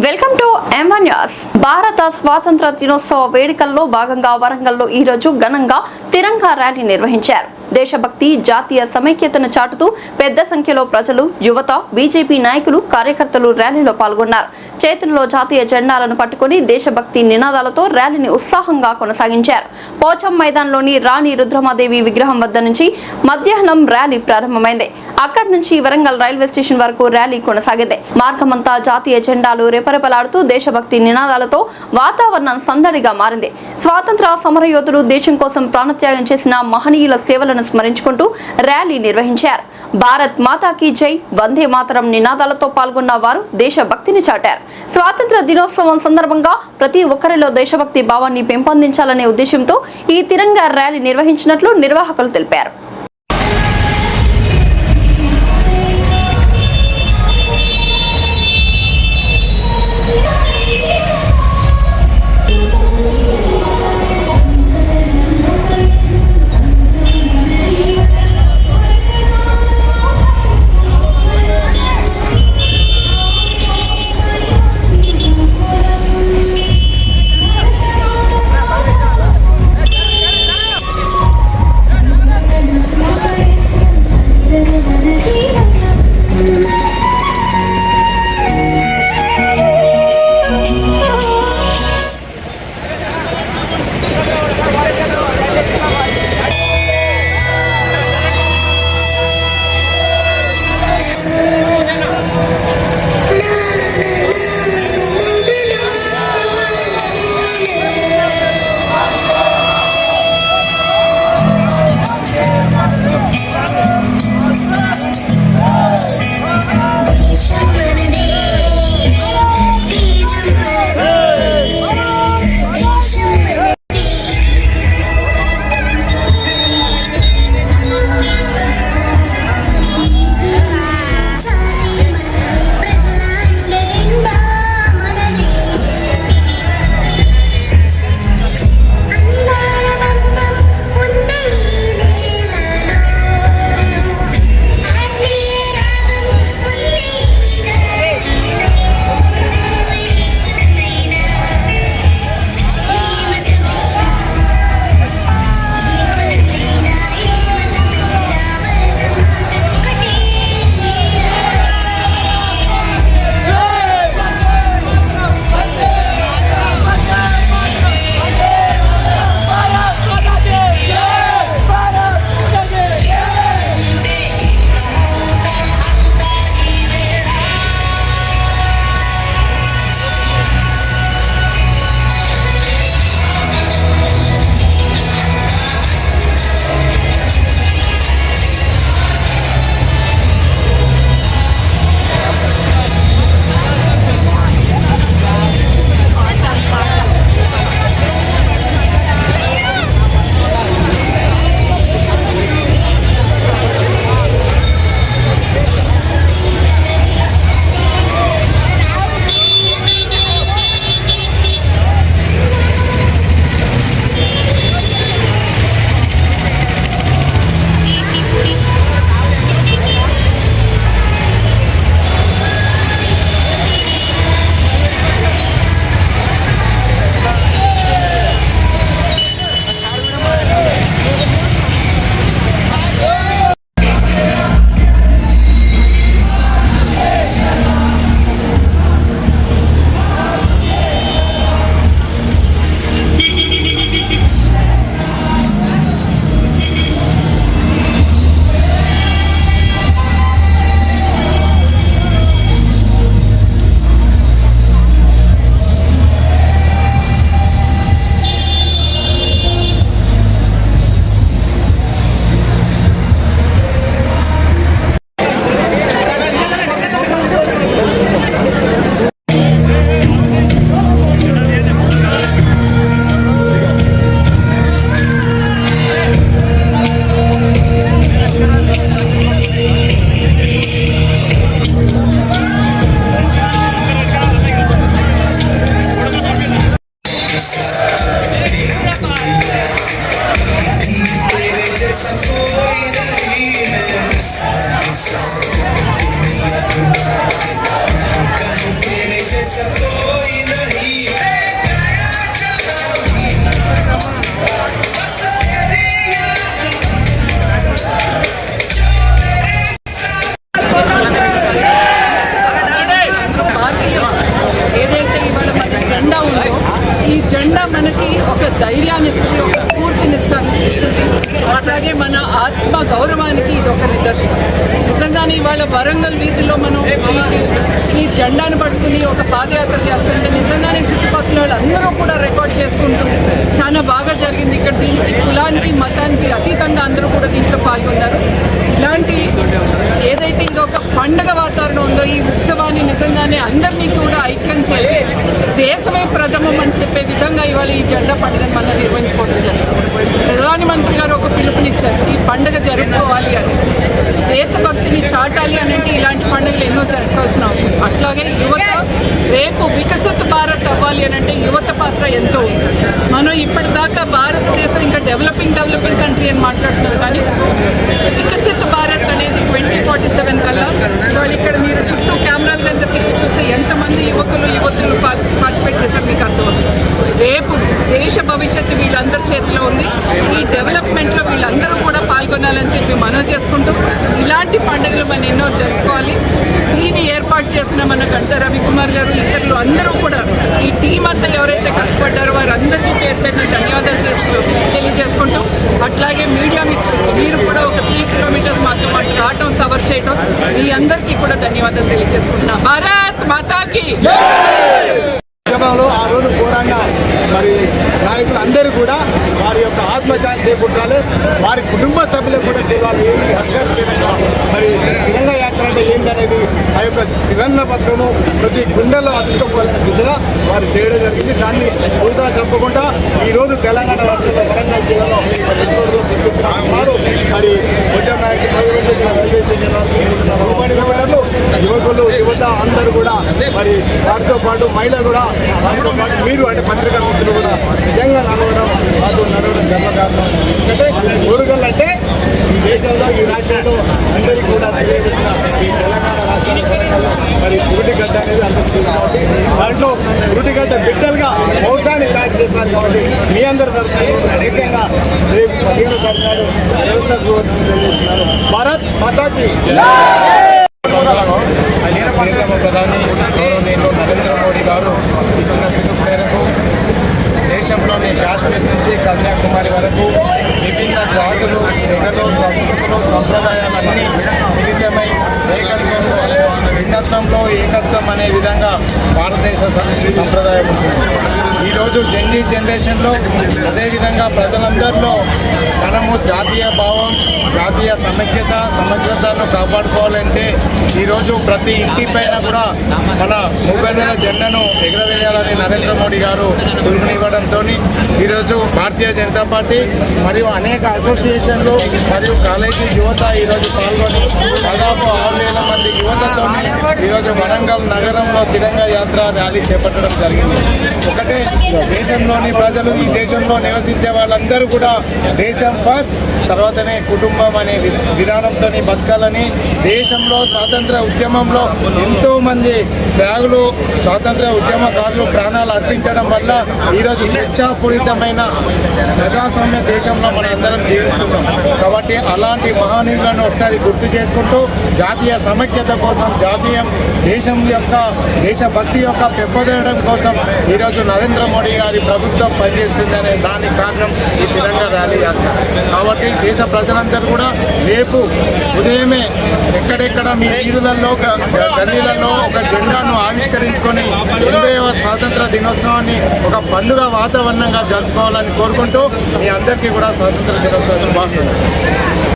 Welcome to M1 news. భారత స్వాతంత్ర దినోత్సవ వేడుకల్లో భాగంగా వరంగల్లో ఈ రోజు ఘనంగా తిరంగా ర్యాలీ నిర్వహించారు. దేశభక్తి, జాతీయ సమైక్యతను చాటుతూ పెద్ద సంఖ్యలో ప్రజలు, యువత, బీజేపీ నాయకులు, కార్యకర్తలు ర్యాలీలో పాల్గొన్నారు. చేతుల్లో జాతీయ జెండాలను పట్టుకుని దేశభక్తి నినాదాలతో ర్యాలీని ఉత్సాహంగా కొనసాగించారు. పోచం మైదాన్లోని రాణి రుద్రమాదేవి విగ్రహం వద్ద నుంచి మధ్యాహ్నం ర్యాలీ ప్రారంభమైంది. అక్కడి నుంచి వరంగల్ రైల్వే స్టేషన్ వరకు ర్యాలీ కొనసాగింది. మార్గమంతా జాతీయ జెండాలు రెపరెపలాడుతూ దేశభక్తి నినాదాలతో వాతావరణం సందడిగా మారింది. స్వాతంత్ర సమరయోధులు దేశం కోసం ప్రాణత్యాగం చేసిన మహనీయుల సేవలను స్మరించుకుంటూ ర్యాలీ నిర్వహించారు. భారత్ మాతాకి జై, వందే మాతరం నినాదాలతో పాల్గొన్న వారు దేశభక్తిని చాటారు. స్వాతంత్ర దినోత్సవం సందర్భంగా ప్రతి ఒక్కరిలో దేశభక్తి భావాన్ని పెంపొందించాలనే ఉద్దేశంతో ఈ తిరంగా ర్యాలీ నిర్వహించినట్లు నిర్వాహకులు తెలిపారు. ఏదైతే ఇవాళ మన జెండా ఉందో ఈ జెండా మనకి ఒక ధైర్యాన్ని ఇస్తుంది, ఒక స్ఫూర్తిని ఇస్తుంది. అలాగే మన ఆత్మ గౌరవానికి ఇది ఒక నిదర్శనం. నిజంగానే ఇవాళ వరంగల్ వీధిలో మనం ఈ జెండాను పట్టుకుని ఒక పాదయాత్ర చేస్తుంటే నిజంగానే చుట్టుపక్కల వాళ్ళందరూ కూడా రికార్డ్ చేసుకుంటూ చాలా బాగా జరిగింది. ఇక్కడ దీనికి కులానికి మతానికి అతీతంగా అందరూ కూడా దీంట్లో పాల్గొన్నారు. ఇలాంటి ఏదైతే ఇది ఒక పండుగ వాతావరణం ఉందో ఈ ఉత్సవాన్ని నిజంగానే అందరినీ కూడా ఐక్యం చేసి దేశమే ప్రథమం అని చెప్పే విధంగా ఇవాళ ఈ జెండా పండుగను మనం నిర్వహించుకోవడం జరిగింది. ప్రధానమంత్రి గారు ఒక పిలుపునిచ్చారు, ఈ పండుగ జరుపుకోవాలి అని, దేశభక్తిని చాటాలి అని అంటే ఇలాంటి పండుగలు ఎన్నో జరుపుకోవాల్సిన అవసరం. అట్లాగే యువత రేపు వికసిత భారత్ అవ్వాలి అని అంటే యువత పాత్ర ఎంతో ఉంది. మనం ఇప్పటిదాకా భారతదేశం ఇంకా డెవలపింగ్ కంట్రీ అని మాట్లాడుతున్నాం, కానీ వికసిత భారత్ అనేది 2047 కల్లా వాళ్ళు ఇక్కడ మీరు చుట్టూ కెమెరాలు కనుక తిప్పి చూస్తే ఎంతమంది యువతులు పార్టిసిపేట్ చేశారు మీకు అర్థమవుతుంది. రేపు దేశ భవిష్యత్తు వీళ్ళందరి చేతిలో ఉంది. ఈ డెవలప్మెంట్లో వీళ్ళందరూ కూడా పాల్గొనాలని చెప్పి మనం చేసుకుంటూ ఇలాంటి పండుగలు మనం ఎన్నో జరుపుకోవాలి. దీన్ని ఏర్పాటు చేసిన మన గంట రవికుమార్ గారు ఇతరులు అందరూ కూడా ఈ టీం అంతా ఎవరైతే కష్టపడ్డారో వారందరికీ పేరు ధన్యవాదాలు తెలియజేసుకుంటూ, అట్లాగే మీడియా మిత్రులు మీరు కూడా ఒక 3 కిలోమీటర్స్ మాతో పాటు రావటం కవర్ చేయటం మీ అందరికీ కూడా ధన్యవాదాలు తెలియజేసుకుంటున్నా. భారత్ మాతాకి ఆ రోజు పోరాడిన మరి నాయకులందరూ కూడా వారి యొక్క ఆత్మశాంతి చేకూర్చాలి, వారి కుటుంబ సభ్యులకు కూడా చేయాలి. ఏమి హత్యగా మరి తిరంగ యాత్ర అంటే ఏంటనేది ఆ యొక్క తిరంగ పత్రము ప్రతి గుండెల్లో అతుక్కోవాలనే దిశగా వారు చేయడం జరిగింది. దాన్ని పూర్తిగా చెప్పకుండా ఈరోజు తెలంగాణ రాష్ట్రంలో వరంగల్ జిల్లాలో వారు మరి ఉద్యమ నాయకులు యువకులు యువత అందరూ కూడా మరి వారితో పాటు మహిళలు కూడా వారితో పాటు మీరు అంటే పత్రికా మిత్రులు కూడా నిజంగా నడవడం గర్వకారణం. ఎందుకంటే ఓరుగల్ అంటే ఈ దేశంలో ఈ రాష్ట్రంలో అందరికీ కూడా తెలియజేసిన ఈ తెలంగాణ రాష్ట్రంలో మరి పురుటిగడ్డ అనేది అందరికీ కాబట్టి దాంట్లో పురుటిగడ్డ బిడ్డలుగా వంశాన్ని స్టార్ట్ చేశారు. కాబట్టి మీ అందరి తరఫున ముఖ్యంగా రేపు 15 తారీఖు తెలియజేస్తున్నారు. భారత్ మాతాకి ప్రధాని గౌరవనీయులు నరేంద్ర మోడీ గారు ఇచ్చిన పిలుపు మేరకు దేశంలోని కాశ్మీర్ నుంచి కన్యాకుమారి వరకు విభిన్న జాతులు, తెగలు, సంస్కృతులు, సంప్రదాయాలన్నీ మిళితమై ఏకత్వంలో భిన్నత్వంలో ఏకత్వం అనే విధంగా భారతదేశ సంప్రదాయం ఉంటుంది. ఈరోజు జంజీ జనరేషన్లో అదేవిధంగా ప్రజలందరిలో మనము జాతీయ భావం, జాతీయ సమగ్రతను కాపాడుకోవాలంటే ఈరోజు ప్రతి ఇంటి పైన కూడా మన 30,000 జెండాను ఎగురవేయాలని నరేంద్ర మోడీ గారు పిలుపునివ్వడంతో ఈరోజు భారతీయ జనతా పార్టీ మరియు అనేక అసోసియేషన్లు మరియు కాలేజీ యువత ఈరోజు పాల్గొని దాదాపు 6,000 మంది యువతతో ఈరోజు వరంగల్ నగరంలో తిరంగ యాత్ర ర్యాలీ చేపట్టడం జరిగింది. ఒకటే దేశంలోని ప్రజలు, ఈ దేశంలో నివసించే వాళ్ళందరూ కూడా దేశం ఫస్ట్, తర్వాతనే కుటుంబం అనే విధానంతో బతకాలని, దేశంలో స్వాతంత్ర ఉద్యమంలో ఎంతో మంది త్యాగులు, స్వాతంత్ర ఉద్యమకారులు ప్రాణాలు అర్పించడం వల్ల ఈరోజు స్వేచ్ఛాపూరితమైన ప్రజాస్వామ్య దేశంలో మన అందరం జీవిస్తున్నాం. కాబట్టి అలాంటి మహనీయులను ఒకసారి గుర్తు చేసుకుంటూ జాతీయ సమైక్యత కోసం, దేశభక్తి యొక్క పెంపొందడం కోసం ఈరోజు నరేంద్ర మోడీ గారి ప్రభుత్వం పనిచేస్తుందనే దానికి కారణం ఈ తిరంగ ర్యాలీ యాత్ర. కాబట్టి దేశ ప్రజలందరూ కూడా రేపు ఉదయమే ఎక్కడెక్కడ మీ వీధులలో, గల్లీలలో ఒక జెండాను ఆవిష్కరించుకొని 80వ స్వాతంత్ర దినోత్సవాన్ని ఒక పండుగ వాతావరణంగా జరుపుకోవాలని కోరుకుంటూ మీ అందరికీ కూడా స్వాతంత్ర దినోత్సవ శుభాకాంక్షలు.